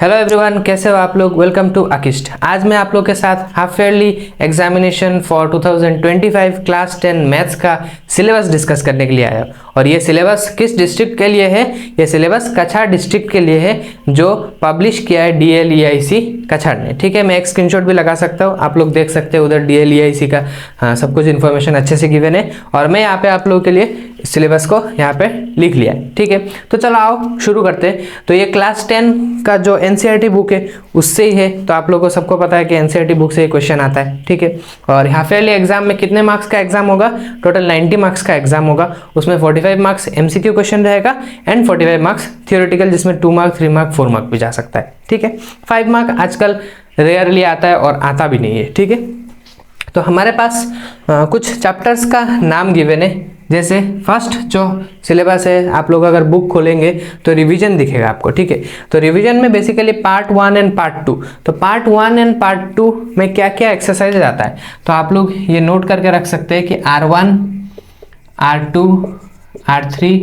Hello everyone, कैसे हो आप लोग। वेलकम टू अकिस्ट। आज मैं आप लोग के साथ half yearly examination for 2025 class 10 maths का सिलेबस डिस्कस करने के लिए आया हूँ। और ये सिलेबस किस डिस्ट्रिक्ट के लिए है? ये सिलेबस कछार डिस्ट्रिक्ट के लिए है, जो पब्लिश किया है DLEIC कछार ने। ठीक है, मैं एक स्क्रीनशॉट भी लगा सकता हूँ, आप लोग देख सकते हो उधर DLEIC का सब कुछ इन्फॉर्मेशन अच्छे से गिवन है। और मैं यहाँ पे आप लोगों के लिए सिलेबस को यहाँ पे लिख लिया है। ठीक है, तो चलो आओ शुरू करते हैं। तो ये क्लास 10 का जो NCERT बुक है उससे ही है, तो आप लोगों को सबको पता है कि NCERT बुक से ही क्वेश्चन आता है। ठीक है, और हाफ ईयरली एग्जाम में कितने मार्क्स का एग्जाम होगा? टोटल 90 मार्क्स का एग्जाम होगा। उसमें 45 मार्क्स MCQ क्वेश्चन रहेगा एंड 45 मार्क्स थियोरेटिकल, जिसमें 2 मार्क 3 मार्क 4 मार्क भी जा सकता है। ठीक है, 5 मार्क आजकल रेयरली आता है और आता भी नहीं है। ठीक है, तो हमारे पास कुछ चैप्टर्स का नाम गिवन है। जैसे फर्स्ट जो सिलेबस है, आप लोग अगर बुक खोलेंगे तो रिवीजन दिखेगा आपको। ठीक है, तो रिवीजन में बेसिकली पार्ट 1 एंड पार्ट 2। तो पार्ट 1 एंड पार्ट 2 में क्या क्या एक्सरसाइज आता है, तो आप लोग ये नोट करके रख सकते हैं कि R1, R2, R3,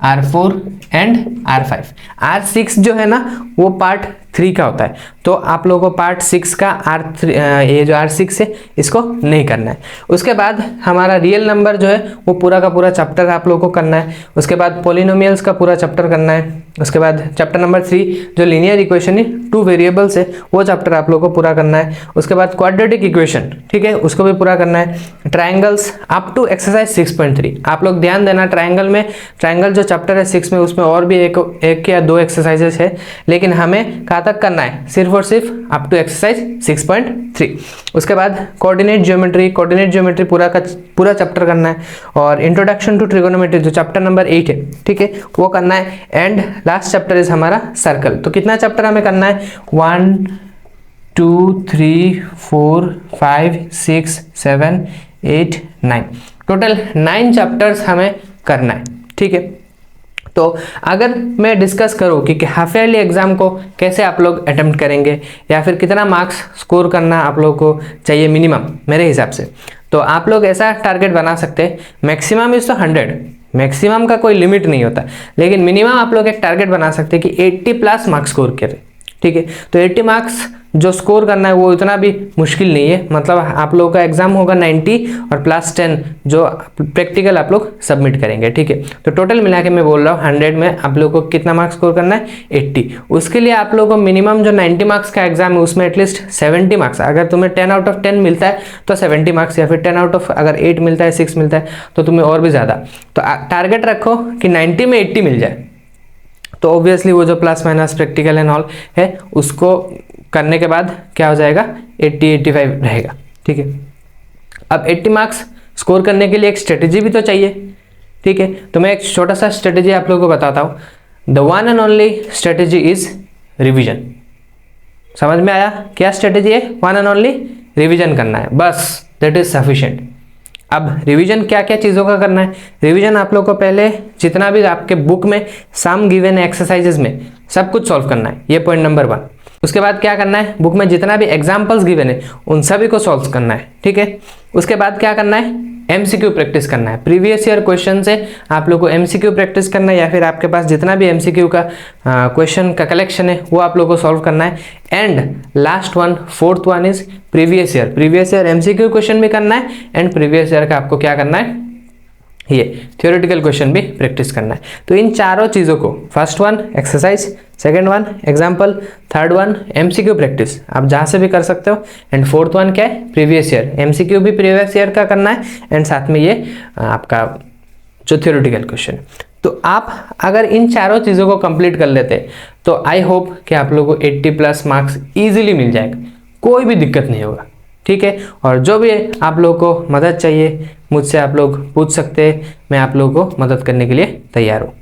R4 and R5। R6 जो है ना वो पार्ट 3 का होता है, तो आप लोगों को पार्ट 6 का ये जो R6 है इसको नहीं करना है। उसके बाद हमारा रियल नंबर जो है वो पूरा का पूरा चैप्टर आप लोगों को करना है। उसके बाद पॉलिनोमियल्स का पूरा चैप्टर करना है। उसके बाद चैप्टर नंबर 3 जो लीनियर इक्वेशन है 2 वेरिएबल्स है, वो चैप्टर आप लोगों को पूरा करना है। उसके बाद क्वाड्रेटिक इक्वेशन, ठीक है, उसको भी पूरा करना है। Triangles up to exercise 6.3। आप लोग ध्यान देना, ट्राइंगल जो चैप्टर है 6 में, उसमें और भी एक या 2 एक्सरसाइजेस है, लेकिन हमें कहाँ तक करना है? सिर्फ और सिर्फ अप टू एक्सरसाइज 6.3। उसके बाद कोऑर्डिनेट ज्योमेट्री पूरा चैप्टर करना है। और इंट्रोडक्शन टू ट्रिगोनोमेट्री जो चैप्टर नंबर 8 है, ठीक है, वो करना है। एंड लास्ट चैप्टर इज हमारा सर्कल। तो कितना चैप्टर हमें करना है? 1 2 3 4 5 6 7 8 9, टोटल 9 चैप्टर्स हमें करना है। ठीक है, तो अगर मैं डिस्कस करूं कि हाफ ईयरली एग्जाम को कैसे आप लोग अटेम्प्ट करेंगे या फिर कितना मार्क्स स्कोर करना आप लोगों को चाहिए मिनिमम मेरे हिसाब से, तो आप लोग ऐसा टारगेट बना सकते हैं। मैक्सिमम इज तो 100, मैक्सिमम का कोई लिमिट नहीं होता, लेकिन मिनिमम आप लोग एक टारगेट बना सकते हैं कि 80 प्लस मार्क्स स्कोर करें। ठीक है, तो 80 मार्क्स जो स्कोर करना है वो इतना भी मुश्किल नहीं है। मतलब आप लोगों का एग्जाम होगा 90 और प्लस 10 जो प्रैक्टिकल आप लोग सबमिट करेंगे। ठीक है, तो टोटल मिला के मैं बोल रहा हूँ 100 में आप लोगों को कितना मार्क्स स्कोर करना है? 80। उसके लिए आप लोगों को मिनिमम जो 90 मार्क्स का एग्जाम है उसमें एटलीस्ट 70 मार्क्स, अगर तुम्हें 10 आउट ऑफ 10 मिलता है तो 70 मार्क्स, या फिर 10 आउट ऑफ अगर 8 मिलता है, 6 मिलता है तो तुम्हें और भी ज़्यादा। तो टारगेट रखो कि 90 में 80 मिल जाए, तो ऑब्वियसली वो जो plus minus practical and all है उसको करने के बाद क्या हो जाएगा? 80-85 रहेगा। ठीक है, अब 80 मार्क्स स्कोर करने के लिए एक स्ट्रेटेजी भी तो चाहिए। ठीक है, तो मैं एक छोटा सा स्ट्रेटेजी आप लोगों को बताता हूँ। The one and only strategy is revision. समझ में आया क्या स्ट्रेटेजी है? वन एंड ओनली रिविजन करना है, बस, दैट इज सफिशिएंट। अब रिवीजन क्या क्या चीज़ों का करना है? रिवीजन आप लोग को पहले जितना भी आपके बुक में सम गिवन है एक्सरसाइजेज में सब कुछ सॉल्व करना है, ये पॉइंट नंबर 1। उसके बाद क्या करना है? बुक में जितना भी एग्जाम्पल्स गिवन है उन सभी को सॉल्व करना है। ठीक है, उसके बाद क्या करना है? MCQ प्रैक्टिस करना है। प्रीवियस ईयर क्वेश्चन से आप लोग को MCQ प्रैक्टिस करना है, या फिर आपके पास जितना भी MCQ का क्वेश्चन का कलेक्शन है वो आप लोग को सॉल्व करना है। And last one, fourth one is previous year MCQ question भी करना है, एंड प्रीवियस ईयर का आपको क्या करना है? ये थ्योरेटिकल क्वेश्चन भी प्रैक्टिस करना है। तो इन चारों चीज़ों को, first one exercise, second one example, third one MCQ practice, आप जहाँ से भी कर सकते हो, एंड फोर्थ वन क्या है? प्रीवियस ईयर MCQ भी प्रीवियस ईयर का करना है, एंड साथ में ये आपका जो थ्योरेटिकल क्वेश्चन है। तो आप अगर इन चारों चीज़ों को कंप्लीट कर लेते हैं तो आई होप कि आप लोगों को 80 प्लस मार्क्स ईजिली मिल जाएगा, कोई भी दिक्कत नहीं होगा। ठीक है, और जो भी आप लोगों को मदद चाहिए मुझसे आप लोग पूछ सकते हैं, मैं आप लोगों को मदद करने के लिए तैयार हूँ।